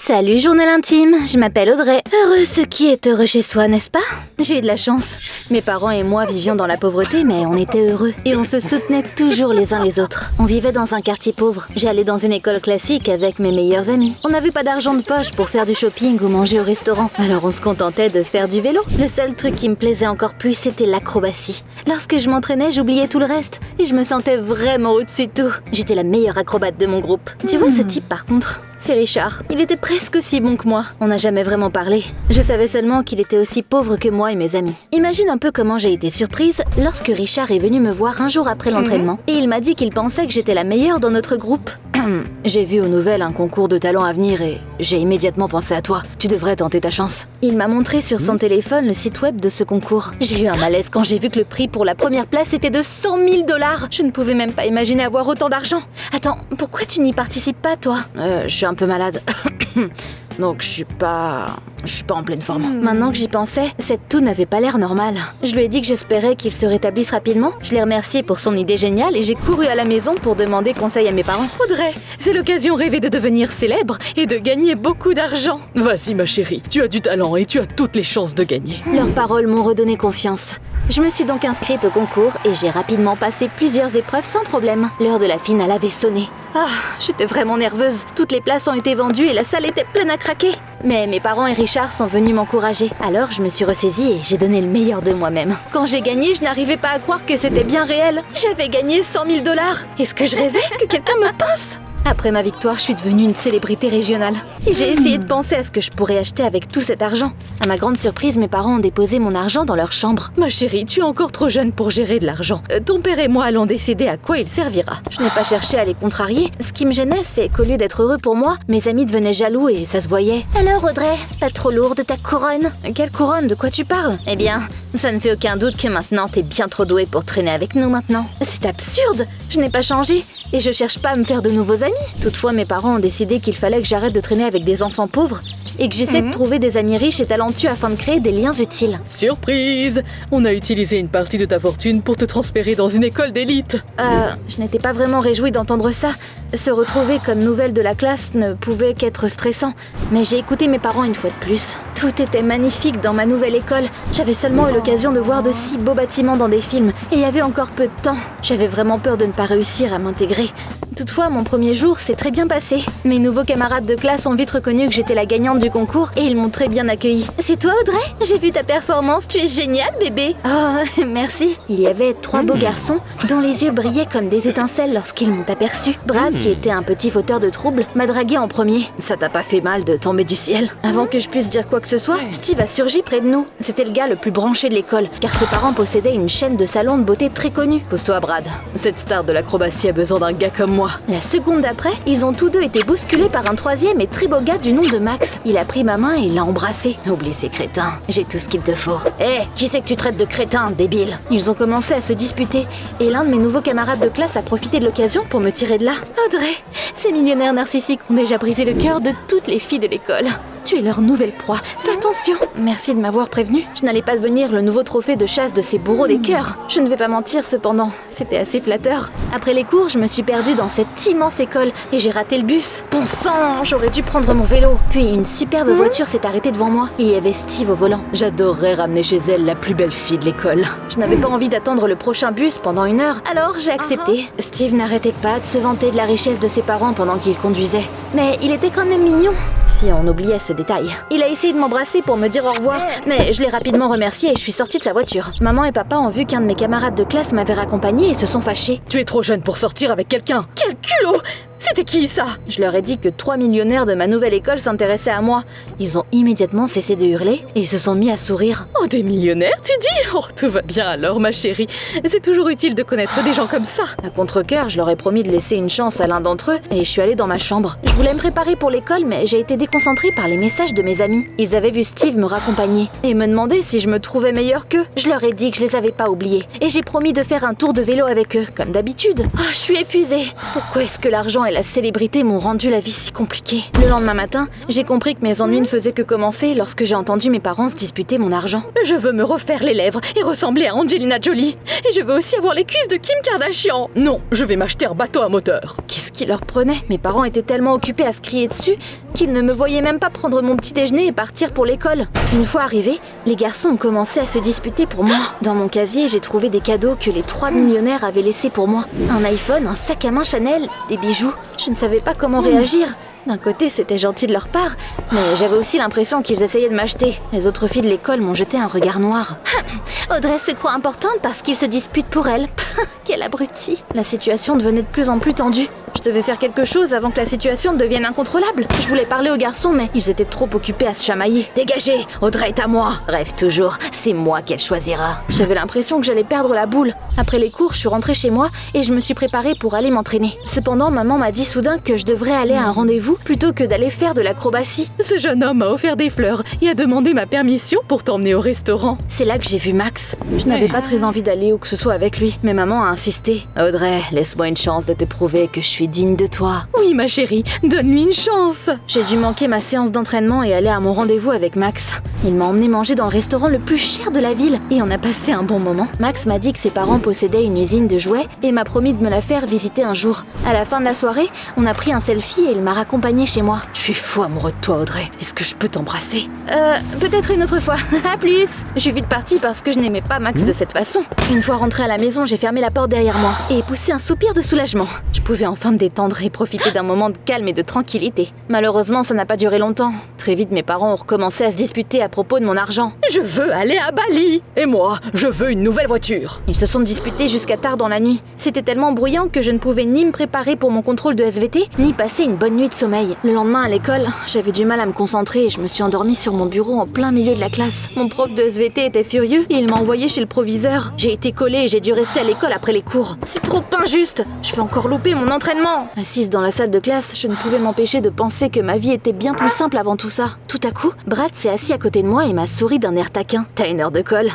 Salut journal intime, je m'appelle Audrey. Heureux ce qui est heureux chez soi, n'est-ce pas? J'ai eu de la chance. Mes parents et moi vivions dans la pauvreté, mais on était heureux. Et on se soutenait toujours les uns les autres. On vivait dans un quartier pauvre. J'allais dans une école classique avec mes meilleurs amis. On n'avait pas d'argent de poche pour faire du shopping ou manger au restaurant. Alors on se contentait de faire du vélo. Le seul truc qui me plaisait encore plus, c'était l'acrobatie. Lorsque je m'entraînais, j'oubliais tout le reste. Et je me sentais vraiment au-dessus de tout. J'étais la meilleure acrobate de mon groupe. Tu vois ce type par contre? C'est Richard. Il était presque aussi bon que moi. On n'a jamais vraiment parlé. Je savais seulement qu'il était aussi pauvre que moi et mes amis. Imagine un peu comment j'ai été surprise lorsque Richard est venu me voir un jour après l'entraînement et il m'a dit qu'il pensait que j'étais la meilleure dans notre groupe. J'ai vu aux nouvelles un concours de talent à venir et j'ai immédiatement pensé à toi. Tu devrais tenter ta chance. Il m'a montré sur son téléphone le site web de ce concours. J'ai eu un malaise quand j'ai vu que le prix pour la première place était de 100 000 $. Je ne pouvais même pas imaginer avoir autant d'argent. Attends, pourquoi tu n'y participes pas, toi? Je suis un peu malade. Donc je suis pas en pleine forme. Maintenant que j'y pensais, cette toux n'avait pas l'air normale. Je lui ai dit que j'espérais qu'il se rétablisse rapidement. Je l'ai remercié pour son idée géniale et j'ai couru à la maison pour demander conseil à mes parents. Audrey, c'est l'occasion rêvée de devenir célèbre et de gagner beaucoup d'argent. Vas-y ma chérie, tu as du talent et tu as toutes les chances de gagner. Leurs paroles m'ont redonné confiance. Je me suis donc inscrite au concours et j'ai rapidement passé plusieurs épreuves sans problème. L'heure de la finale avait sonné. Ah, j'étais vraiment nerveuse. Toutes les places ont été vendues et la salle était pleine à craquer. Mais mes parents et Richard sont venus m'encourager. Alors je me suis ressaisie et j'ai donné le meilleur de moi-même. Quand j'ai gagné, je n'arrivais pas à croire que c'était bien réel. J'avais gagné 100 000 $. Est-ce que je rêvais que quelqu'un me pince? Après ma victoire, je suis devenue une célébrité régionale. Et j'ai essayé de penser à ce que je pourrais acheter avec tout cet argent. À ma grande surprise, mes parents ont déposé mon argent dans leur chambre. Ma chérie, tu es encore trop jeune pour gérer de l'argent. Ton père et moi allons décider à quoi il servira. Je n'ai pas cherché à les contrarier. Ce qui me gênait, c'est qu'au lieu d'être heureux pour moi, mes amis devenaient jaloux et ça se voyait. Alors Audrey, pas trop lourde ta couronne? Quelle couronne? De quoi tu parles? Eh bien, ça ne fait aucun doute que maintenant t'es bien trop douée pour traîner avec nous maintenant. C'est absurde! Je n'ai pas changé et je cherche pas à me faire de nouveaux amis. Toutefois, mes parents ont décidé qu'il fallait que j'arrête de traîner avec des enfants pauvres et que j'essaie de trouver des amis riches et talentueux afin de créer des liens utiles. Surprise! On a utilisé une partie de ta fortune pour te transférer dans une école d'élite. Je n'étais pas vraiment réjouie d'entendre ça. Se retrouver comme nouvelle de la classe ne pouvait qu'être stressant. Mais j'ai écouté mes parents une fois de plus. Tout était magnifique dans ma nouvelle école. J'avais seulement eu l'occasion de voir de si beaux bâtiments dans des films. Et il y avait encore peu de temps. J'avais vraiment peur de ne pas réussir à m'intégrer. Toutefois, mon premier jour s'est très bien passé. Mes nouveaux camarades de classe ont vite reconnu que j'étais la gagnante du concours et ils m'ont très bien accueillie. C'est toi Audrey? J'ai vu ta performance, tu es géniale bébé. Oh, merci. Il y avait 3 beaux garçons dont les yeux brillaient comme des étincelles lorsqu'ils m'ont aperçu. Brad, qui était un petit fauteur de troubles, m'a dragué en premier. Ça t'a pas fait mal de tomber du ciel? Avant que je puisse dire quoi que ce soit, Steve a surgi près de nous. C'était le gars le plus branché de l'école, car ses parents possédaient une chaîne de salons de beauté très connue. Pose-toi Brad, cette star de l'acrobatie a besoin d'un gars comme moi. La seconde d'après, ils ont tous deux été bousculés par un troisième et très beau gars du nom de Max. Il a pris ma main et l'a embrassé. Oublie ces crétins, j'ai tout ce qu'il te faut. Hé, qui c'est que tu traites de crétin, débile? Ils ont commencé à se disputer et l'un de mes nouveaux camarades de classe a profité de l'occasion pour me tirer de là. Audrey, ces millionnaires narcissiques ont déjà brisé le cœur de toutes les filles de l'école. Tu es leur nouvelle proie. Fais attention. Merci de m'avoir prévenu. Je n'allais pas devenir le nouveau trophée de chasse de ces bourreaux des cœurs. Je ne vais pas mentir cependant. C'était assez flatteur. Après les cours, je me suis perdue dans cette immense école et j'ai raté le bus. Bon sang, j'aurais dû prendre mon vélo. Puis une superbe voiture s'est arrêtée devant moi. Il y avait Steve au volant. J'adorerais ramener chez elle la plus belle fille de l'école. Je n'avais pas envie d'attendre le prochain bus pendant 1 heure, alors j'ai accepté. Steve n'arrêtait pas de se vanter de la richesse de ses parents pendant qu'il conduisait. Mais il était quand même mignon. Si on oubliait ce détail. Il a essayé de m'embrasser pour me dire au revoir, mais je l'ai rapidement remercié et je suis sortie de sa voiture. Maman et papa ont vu qu'un de mes camarades de classe m'avait raccompagnée et se sont fâchés. Tu es trop jeune pour sortir avec quelqu'un. Quel culot! C'était qui ça? Je leur ai dit que 3 millionnaires de ma nouvelle école s'intéressaient à moi. Ils ont immédiatement cessé de hurler et ils se sont mis à sourire. Oh, des millionnaires, tu dis? Oh, tout va bien alors, ma chérie. C'est toujours utile de connaître des gens comme ça. À contre-cœur, je leur ai promis de laisser une chance à l'un d'entre eux et je suis allée dans ma chambre. Je voulais me préparer pour l'école, mais j'ai été déconcentrée par les messages de mes amis. Ils avaient vu Steve me raccompagner et me demander si je me trouvais meilleure qu'eux. Je leur ai dit que je les avais pas oubliés et j'ai promis de faire un tour de vélo avec eux, comme d'habitude. Oh, je suis épuisée. Pourquoi est-ce que l'argent et la célébrité m'ont rendu la vie si compliquée. Le lendemain matin, j'ai compris que mes ennuis ne faisaient que commencer lorsque j'ai entendu mes parents se disputer mon argent. Je veux me refaire les lèvres et ressembler à Angelina Jolie. Et je veux aussi avoir les cuisses de Kim Kardashian. Non, je vais m'acheter un bateau à moteur. Qu'est-ce qui leur prenait? Mes parents étaient tellement occupés à se crier dessus qu'ils ne me voyaient même pas prendre mon petit déjeuner et partir pour l'école. Une fois arrivés, les garçons ont commencé à se disputer pour moi. Dans mon casier, j'ai trouvé des cadeaux que les 3 millionnaires avaient laissés pour moi. Un iPhone, un sac à main Chanel, des bijoux. Je ne savais pas comment réagir. D'un côté, c'était gentil de leur part, mais j'avais aussi l'impression qu'ils essayaient de m'acheter. Les autres filles de l'école m'ont jeté un regard noir. Audrey se croit importante parce qu'ils se disputent pour elle. Quel abruti. La situation devenait de plus en plus tendue. Je devais faire quelque chose avant que la situation devienne incontrôlable. Je voulais parler aux garçons, mais ils étaient trop occupés à se chamailler. Dégagez, Audrey est à moi. Rêve toujours, c'est moi qu'elle choisira. J'avais l'impression que j'allais perdre la boule. Après les cours, je suis rentrée chez moi et je me suis préparée pour aller m'entraîner. Cependant, maman m'a dit soudain que je devrais aller à un rendez-vous plutôt que d'aller faire de l'acrobatie. Ce jeune homme m'a offert des fleurs et a demandé ma permission pour t'emmener au restaurant. C'est là que j'ai vu Max. Je n'avais pas très envie d'aller où que ce soit avec lui, mais maman a insisté. Audrey, laisse-moi une chance de te prouver que je suis digne de toi. Oui, ma chérie, donne-lui une chance. J'ai dû manquer ma séance d'entraînement et aller à mon rendez-vous avec Max. Il m'a emmené manger dans le restaurant le plus cher de la ville et on a passé un bon moment. Max m'a dit que ses parents possédaient une usine de jouets et m'a promis de me la faire visiter un jour. À la fin de la soirée, on a pris un selfie et il m'a raccompagnée chez moi. Je suis fou amoureux de toi, Audrey. Est-ce que je peux t'embrasser? Peut-être une autre fois. À plus. Je suis vite partie parce que je n'aimais pas Max de cette façon. Une fois rentrée à la maison, j'ai fermé la porte derrière moi et poussé un soupir de soulagement. Je pouvais enfin me détendre et profiter d'un moment de calme et de tranquillité. Malheureusement, ça n'a pas duré longtemps. Très vite, mes parents ont recommencé à se disputer à propos de mon argent. Je veux aller à Bali. Et moi, je veux une nouvelle voiture. Ils se sont disputés jusqu'à tard dans la nuit. C'était tellement bruyant que je ne pouvais ni me préparer pour mon contrôle de SVT, ni passer une bonne nuit de sommeil. Le lendemain à l'école, j'avais du mal à me concentrer et je me suis endormie sur mon bureau en plein milieu de la classe. Mon prof de SVT était furieux et il m'a envoyé chez le proviseur. J'ai été collée et j'ai dû rester à l'école après les cours. C'est trop injuste. Je vais encore louper mon entraînement. Assise dans la salle de classe, je ne pouvais m'empêcher de penser que ma vie était bien plus simple avant tout ça. Tout à coup, Brad s'est assis à côté de moi et m'a souri d'un air taquin. T'as une heure de colle?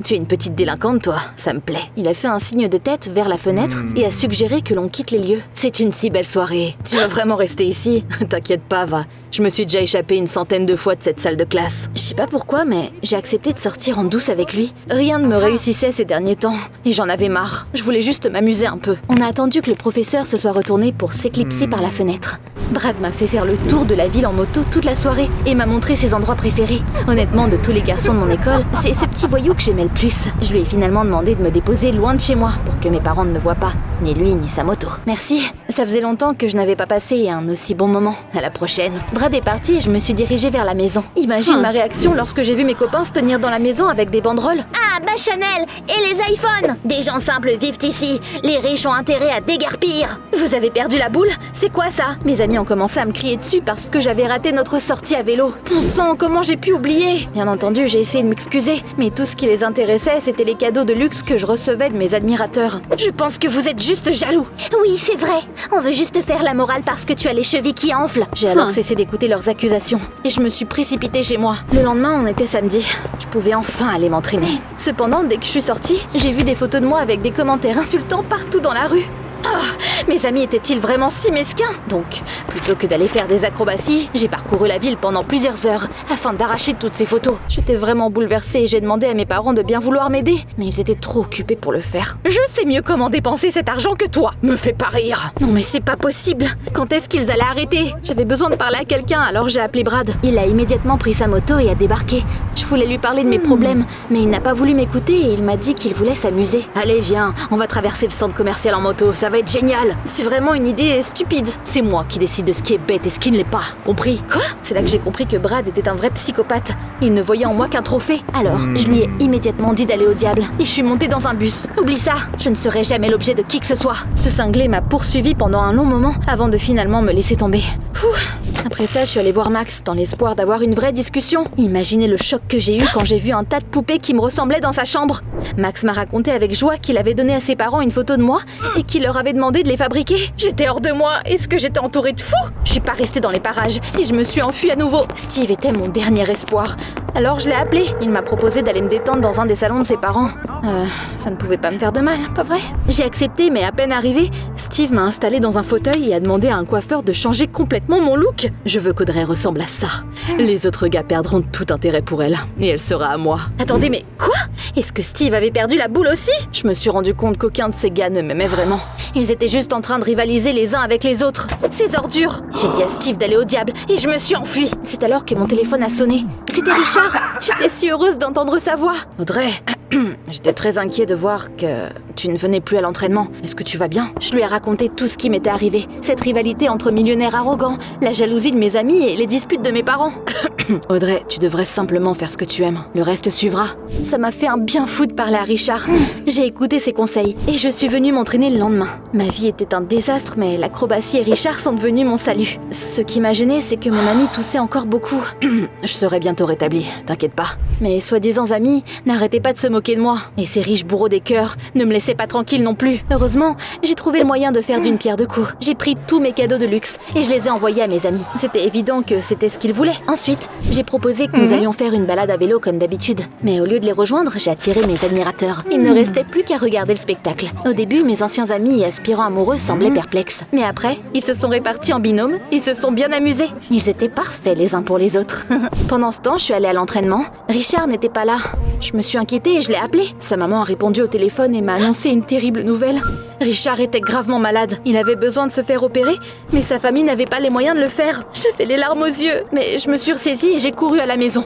Tu es une petite délinquante, toi. Ça me plaît. Il a fait un signe de tête vers la fenêtre et a suggéré que l'on quitte les lieux. C'est une si belle soirée. Tu vas vraiment rester ici? T'inquiète pas, va. Je me suis déjà échappée une centaine de fois de cette salle de classe. Je sais pas pourquoi, mais j'ai accepté de sortir en douce avec lui. Rien ne me réussissait ces derniers temps et j'en avais marre. Je voulais juste m'amuser un peu. On a attendu que le professeur se soit retourné pour s'éclipser par la fenêtre. Brad m'a fait faire le tour de la ville en moto toute la soirée et m'a montré ses endroits préférés. Honnêtement, de tous les garçons de mon école, c'est ce petit voyou que j'aimais le plus. Je lui ai finalement demandé de me déposer loin de chez moi pour que mes parents ne me voient pas, ni lui ni sa moto. Merci, ça faisait longtemps que je n'avais pas passé un aussi bon moment. À la prochaine. Brad est parti et je me suis dirigée vers la maison. Imagine ma réaction lorsque j'ai vu mes copains se tenir dans la maison avec des banderoles. Ah, bah Chanel et les iPhones. Des gens simples vivent ici. Les riches ont intérêt à déguerpir. Vous avez perdu la boule? C'est quoi ça? Mes amis ont commencé à me crier dessus parce que j'avais raté notre sortie à vélo. Bon sang, comment j'ai pu oublier? Bien entendu, j'ai essayé de m'excuser, mais tout ce qui les intéressait, c'était les cadeaux de luxe que je recevais de mes admirateurs. Je pense que vous êtes juste jaloux. Oui, c'est vrai. On veut juste faire la morale parce que tu as les chevilles qui enflent. J'ai alors cessé d'écouter leurs accusations et je me suis précipitée chez moi. Le lendemain, on était samedi. Je pouvais enfin aller m'entraîner. Cependant, dès que je suis sortie, j'ai vu des photos de moi avec des commentaires insultants partout dans la rue. Ah, mes amis étaient-ils vraiment si mesquins? Donc, plutôt que d'aller faire des acrobaties, j'ai parcouru la ville pendant plusieurs heures afin d'arracher toutes ces photos. J'étais vraiment bouleversée et j'ai demandé à mes parents de bien vouloir m'aider, mais ils étaient trop occupés pour le faire. Je sais mieux comment dépenser cet argent que toi. Me fais pas rire. Non mais c'est pas possible. Quand est-ce qu'ils allaient arrêter? J'avais besoin de parler à quelqu'un, alors j'ai appelé Brad. Il a immédiatement pris sa moto et a débarqué. Je voulais lui parler de mes problèmes, mais il n'a pas voulu m'écouter et il m'a dit qu'il voulait s'amuser. Allez, viens, on va traverser le centre commercial en moto, ça va être génial. C'est vraiment une idée stupide. C'est moi qui décide de ce qui est bête et ce qui ne l'est pas. Compris? Quoi? C'est là que j'ai compris que Brad était un vrai psychopathe. Il ne voyait en moi qu'un trophée. Alors, je lui ai immédiatement dit d'aller au diable. Et je suis montée dans un bus. Oublie ça, je ne serai jamais l'objet de qui que ce soit. Ce cinglé m'a poursuivi pendant un long moment avant de finalement me laisser tomber. Après ça, je suis allée voir Max dans l'espoir d'avoir une vraie discussion. Imaginez le choc que j'ai eu quand j'ai vu un tas de poupées qui me ressemblaient dans sa chambre. Max m'a raconté avec joie qu'il avait donné à ses parents une photo de moi et qu'il leur avait demandé de les fabriquer. J'étais hors de moi. Est-ce que j'étais entourée de fous? Je suis pas restée dans les parages et je me suis enfuie à nouveau. Steve était mon dernier espoir. Alors je l'ai appelé. Il m'a proposé d'aller me détendre dans un des salons de ses parents. Ça ne pouvait pas me faire de mal, pas vrai? J'ai accepté, mais à peine arrivé, Steve m'a installé dans un fauteuil et a demandé à un coiffeur de changer complètement mon look. Je veux qu'Audrey ressemble à ça. Les autres gars perdront tout intérêt pour elle, et elle sera à moi. Attendez, mais quoi? Est-ce que Steve avait perdu la boule aussi? Je me suis rendu compte qu'aucun de ces gars ne m'aimait vraiment. Ils étaient juste en train de rivaliser les uns avec les autres. Ces ordures! J'ai dit à Steve d'aller au diable, et je me suis enfuie. C'est alors que mon téléphone a sonné. C'était Richard! J'étais si heureuse d'entendre sa voix. Audrey, j'étais très inquiet de voir que tu ne venais plus à l'entraînement. Est-ce que tu vas bien? Je lui ai raconté tout ce qui m'était arrivé. Cette rivalité entre millionnaires arrogants, la jalousie de mes amis et les disputes de mes parents. Audrey, tu devrais simplement faire ce que tu aimes. Le reste suivra. Ça m'a fait un bien fou de parler à Richard. J'ai écouté ses conseils et je suis venue m'entraîner le lendemain. Ma vie était un désastre, mais l'acrobatie et Richard sont devenus mon salut. Ce qui m'a gênée, c'est que mon ami toussait encore beaucoup. Je serai bientôt rétablie, t'inquiète pas. Mes soi-disant amis n'arrêtaient pas de se moquer de moi. Et ces riches bourreaux des cœurs ne me laissaient pas tranquille non plus. Heureusement, j'ai trouvé le moyen de faire d'une pierre deux coups. J'ai pris tous mes cadeaux de luxe et je les ai envoyés à mes amis. C'était évident que c'était ce qu'ils voulaient. Ensuite, j'ai proposé que nous allions faire une balade à vélo comme d'habitude. Mais au lieu de les rejoindre, j'ai attiré mes admirateurs. Il ne restait plus qu'à regarder le spectacle. Au début, mes anciens amis et aspirants amoureux semblaient perplexes. Mais après, ils se sont répartis en binôme et se sont bien amusés. Ils étaient parfaits les uns pour les autres. Pendant ce temps, je suis allée à l'entraînement. Richard n'était pas là. Je me suis inquiétée et je l'ai appelé. Sa maman a répondu au téléphone et m'a annoncé une terrible nouvelle. Richard était gravement malade. Il avait besoin de se faire opérer, mais sa famille n'avait pas les moyens de le faire. J'avais les larmes aux yeux, mais je me suis ressaisie et j'ai couru à la maison.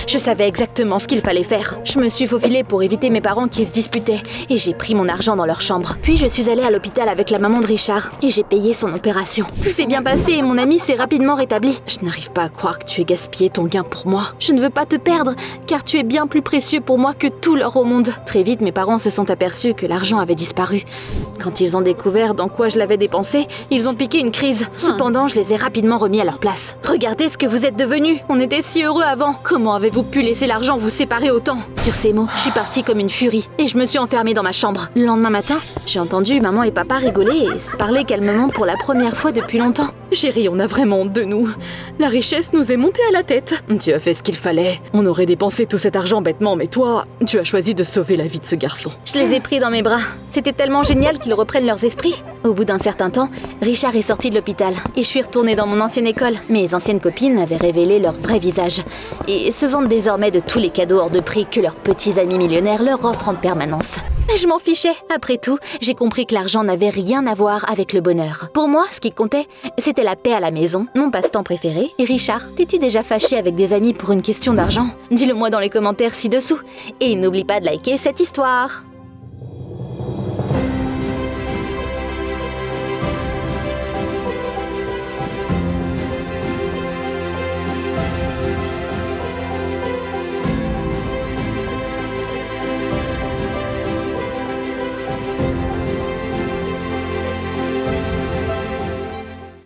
Je savais exactement ce qu'il fallait faire. Je me suis faufilée pour éviter mes parents qui se disputaient et j'ai pris mon argent dans leur chambre. Puis je suis allée à l'hôpital avec la maman de Richard et j'ai payé son opération. Tout s'est bien passé et mon ami s'est rapidement rétabli. Je n'arrive pas à croire que tu aies gaspillé ton gain pour moi. Je ne veux pas te perdre, car tu es bien plus précieux pour moi que tout l'or au monde. Très vite, mes parents se sont aperçus que l'argent avait disparu. Quand ils ont découvert dans quoi je l'avais dépensé, ils ont piqué une crise. Cependant, je les ai rapidement remis à leur place. Regardez ce que vous êtes devenus. On était si heureux avant. Comment avez-vous pu laisser l'argent vous séparer autant? Sur ces mots, je suis partie comme une furie et je me suis enfermée dans ma chambre. Le lendemain matin, j'ai entendu maman et papa rigoler et se parler calmement pour la première fois depuis longtemps. Chérie, on a vraiment honte de nous. La richesse nous est montée à la tête. Tu as fait ce qu'il fallait. On aurait dépensé tout cet argent bêtement, mais toi, tu as choisi de sauver la vie de ce garçon. Je les ai pris dans mes bras. C'était tellement génial qu'ils reprennent leurs esprits. Au bout d'un certain temps, Richard est sorti de l'hôpital et je suis retournée dans mon ancienne école. Mes anciennes copines avaient révélé leur vrai visage et se vantent désormais de tous les cadeaux hors de prix que leurs petits amis millionnaires leur offrent en permanence. Mais je m'en fichais. Après tout, j'ai compris que l'argent n'avait rien à voir avec le bonheur. Pour moi, ce qui comptait, c'était la paix à la maison, mon passe-temps préféré. Et Richard, t'es-tu déjà fâché avec des amis pour une question d'argent? Dis-le moi dans les commentaires ci-dessous. Et n'oublie pas de liker cette histoire.